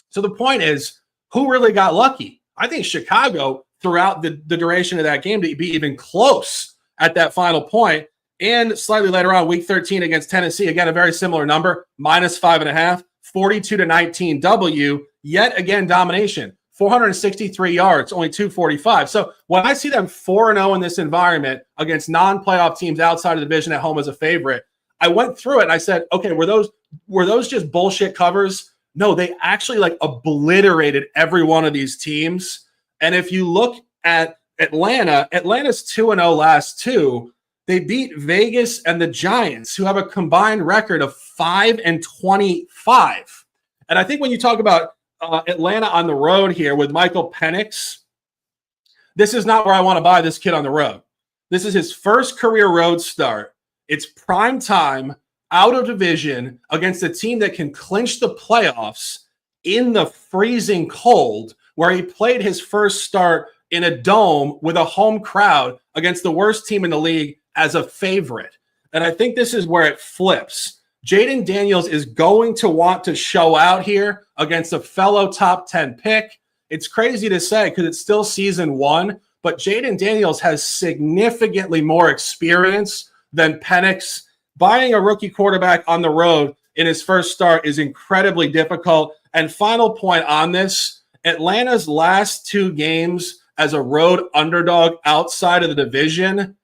So the point is, who really got lucky? I think Chicago, throughout the duration of that game, to be even close at that final point. And slightly later on, week 13 against Tennessee, again, a very similar number, -5.5, 42-19 W. Yet again, domination, 463 yards, only 245. So when I see them 4-0 in this environment against non-playoff teams outside of the division at home as a favorite, I went through it and I said, okay, were those just bullshit covers? No, they actually like obliterated every one of these teams. And if you look at Atlanta's 2-0 last two. They beat Vegas and the Giants, who have a combined record of 5-25. And I think when you talk about Atlanta on the road here with Michael Penix, this is not where I want to buy this kid on the road. This is his first career road start. It's prime time, out of division, against a team that can clinch the playoffs in the freezing cold, where he played his first start in a dome with a home crowd against the worst team in the league as a favorite. And I think this is where it flips. Jaden Daniels is going to want to show out here against a fellow top 10 pick. It's crazy to say because it's still season one, but Jaden Daniels has significantly more experience than Penix. Buying a rookie quarterback on the road in his first start is incredibly difficult. And final point on this, Atlanta's last two games as a road underdog outside of the division,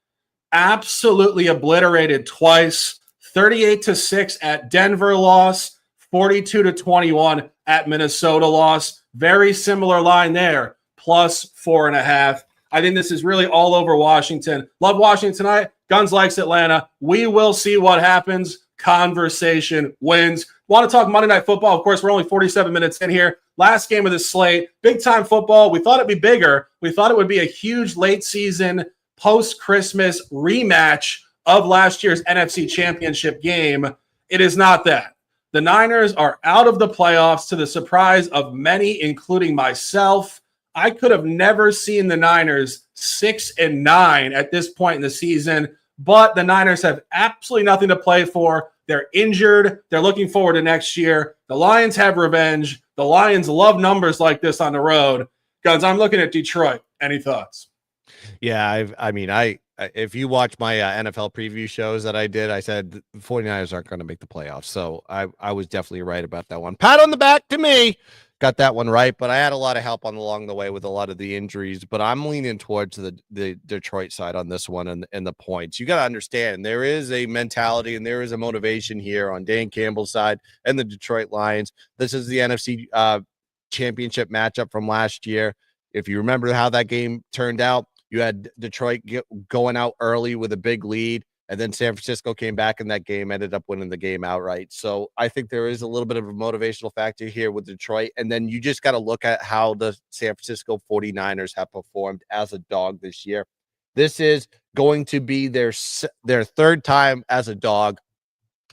absolutely obliterated twice. 38-6 at Denver loss, 42-21 at Minnesota loss. Very similar line there, +4.5. I think this is really all over Washington. Love Washington tonight. Guns likes Atlanta. We will see what happens. Conversation wins. Want to talk Monday Night Football? Of course, we're only 47 minutes in here. Last game of the slate. Big time football. We thought it'd be bigger. We thought it would be a huge late season post-Christmas rematch of last year's NFC Championship game. It is not that. The Niners are out of the playoffs to the surprise of many, including myself. I could have never seen the Niners 6-9 at this point in the season, but the Niners have absolutely nothing to play for. They're injured. They're looking forward to next year. The Lions have revenge. The Lions love numbers like this on the road. Guns, I'm looking at Detroit. Any thoughts? Yeah, if you watch my NFL preview shows that I did, I said the 49ers aren't going to make the playoffs. So I was definitely right about that one. Pat on the back to me. Got that one right, but I had a lot of help along the way with a lot of the injuries, but I'm leaning towards the Detroit side on this one and the points. You got to understand there is a mentality and there is a motivation here on Dan Campbell's side and the Detroit Lions. This is the NFC championship matchup from last year. If you remember how that game turned out, you had Detroit going out early with a big lead, and then San Francisco came back in that game, ended up winning the game outright. So I think there is a little bit of a motivational factor here with Detroit. And then you just got to look at how the San Francisco 49ers have performed as a dog this year. This is going to be their third time as a dog.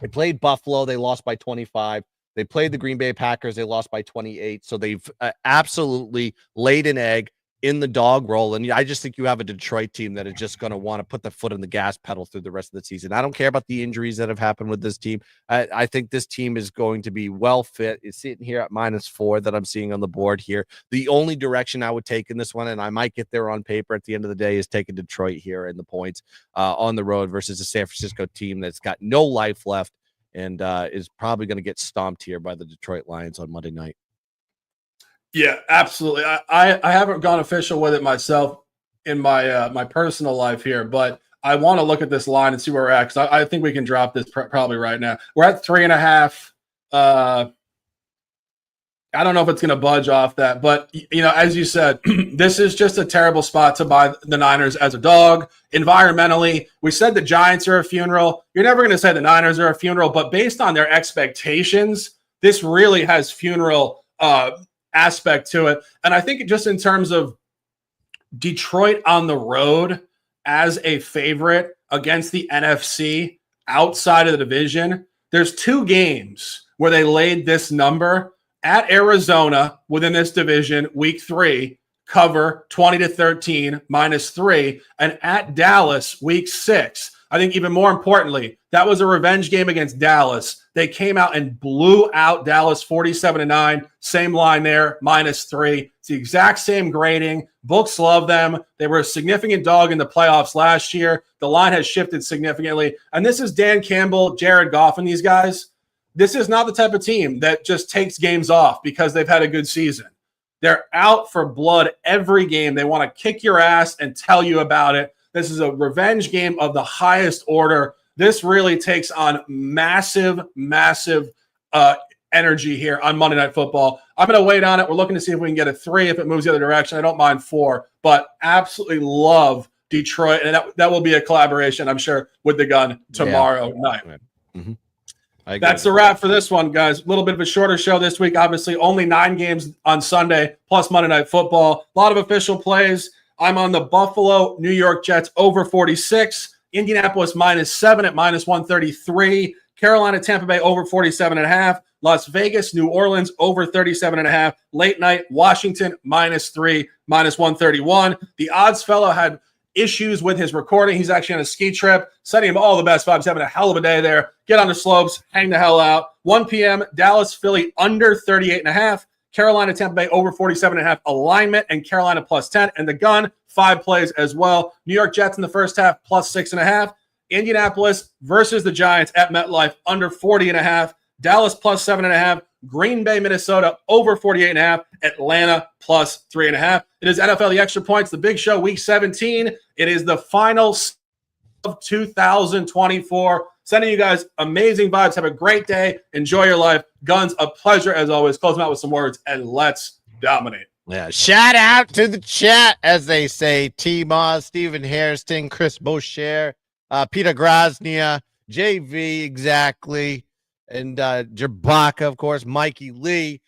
They played Buffalo. They lost by 25. They played the Green Bay Packers. They lost by 28. So they've absolutely laid an egg in the dog role. And I just think you have a Detroit team that is just going to want to put the foot on the gas pedal through the rest of the season. I don't care about the injuries that have happened with this team. I think this team is going to be well fit. It's sitting here at -4 that I'm seeing on the board here. The only direction I would take in this one, and I might get there on paper at the end of the day, is taking Detroit here in the points on the road versus a San Francisco team that's got no life left and is probably going to get stomped here by the Detroit Lions on Monday night. Yeah, absolutely. I haven't gone official with it myself in my my personal life here, but I want to look at this line and see where we're at because I think we can drop this probably right now. We're at 3.5. I don't know if it's going to budge off that, but as you said, this is just a terrible spot to buy the Niners as a dog. Environmentally, we said the Giants are a funeral. You're never going to say the Niners are a funeral, but based on their expectations, this really has funeral aspect to it. And I think just in terms of Detroit on the road as a favorite against the NFC outside of the division, there's 2 games where they laid this number at Arizona within this division, week 3, cover 20-13 -3, and at Dallas, week 6. I think even more importantly, that was a revenge game against Dallas. They came out and blew out Dallas 47-9. Same line there, -3. It's the exact same grading. Books love them. They were a significant dog in the playoffs last year. The line has shifted significantly. And this is Dan Campbell, Jared Goff, and these guys. This is not the type of team that just takes games off because they've had a good season. They're out for blood every game. They want to kick your ass and tell you about it. This is a revenge game of the highest order. This really takes on massive energy here on Monday Night Football. I'm going to wait on it. We're looking to see if we can get a 3 if it moves the other direction. I don't mind 4, but absolutely love Detroit. And that will be a collaboration, I'm sure, with the Gun tomorrow night. Mm-hmm. That's a wrap for this one, guys. A little bit of a shorter show this week. Obviously, only 9 games on Sunday, plus Monday Night Football. A lot of official plays. I'm on the Buffalo New York Jets over 46. Indianapolis -7 at -133. Carolina Tampa Bay over 47.5. Las Vegas New Orleans over 37.5. Late night Washington -3, -131. The odds fellow had issues with his recording. He's actually on a ski trip. Sending him all the best vibes. Having a hell of a day there. Get on the slopes. Hang the hell out. 1 p.m. Dallas Philly under 38.5. Carolina Tampa Bay over 47.5 alignment, and Carolina +10. And the Gun 5 plays as well. New York Jets in the first half +6.5. Indianapolis versus the Giants at MetLife under 40.5. Dallas +7.5. Green Bay, Minnesota over 48.5. Atlanta +3.5. It is NFL The Extra Points, the big show, week 17. It is the final of 2024. Sending you guys amazing vibes. Have a great day. Enjoy your life. Guns, a pleasure as always. Close them out with some words, and let's dominate. Yeah, shout out to the chat, as they say. T-Moz, Stephen Hairston, Chris Boucher, Peter Groznia, JV, exactly, and Jabaka, of course, Mikey Lee,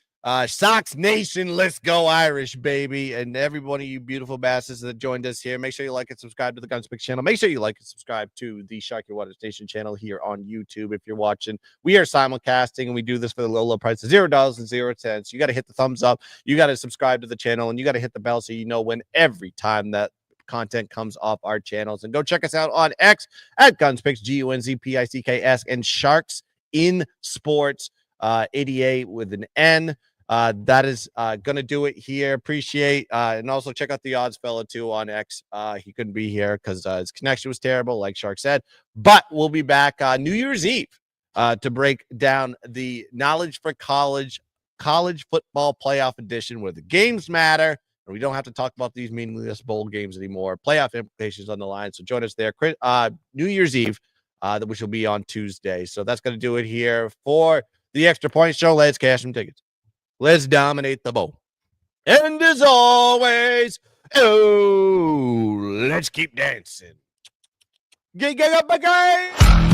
Sox Nation, let's go Irish, baby, and every one of you beautiful bastards that joined us here. Make sure you like and subscribe to the Gunsmith channel. Make sure you like and subscribe to the Sharky Water Station channel here on YouTube if you're watching. We are simulcasting, and we do this for the low price of $0.00. You got to hit the thumbs up. You got to subscribe to the channel, and you got to hit the bell so you know when every time that content comes off our channels. And go check us out on X at Gunspicks, GUNZPICKS, and Sharks in Sports, 88 with an N. That is going to do it here. Appreciate and also check out the odds fella too on X. He couldn't be here because his connection was terrible, like Shark said. But we'll be back New Year's Eve to break down the Knowledge for College football playoff edition, where the games matter and we don't have to talk about these meaningless bowl games anymore. Playoff implications on the line. So join us there. New Year's Eve, which will be on Tuesday. So that's going to do it here for the Extra Point Show. Let's cash some tickets. Let's dominate the bowl. And as always, let's keep dancing. Gig up again.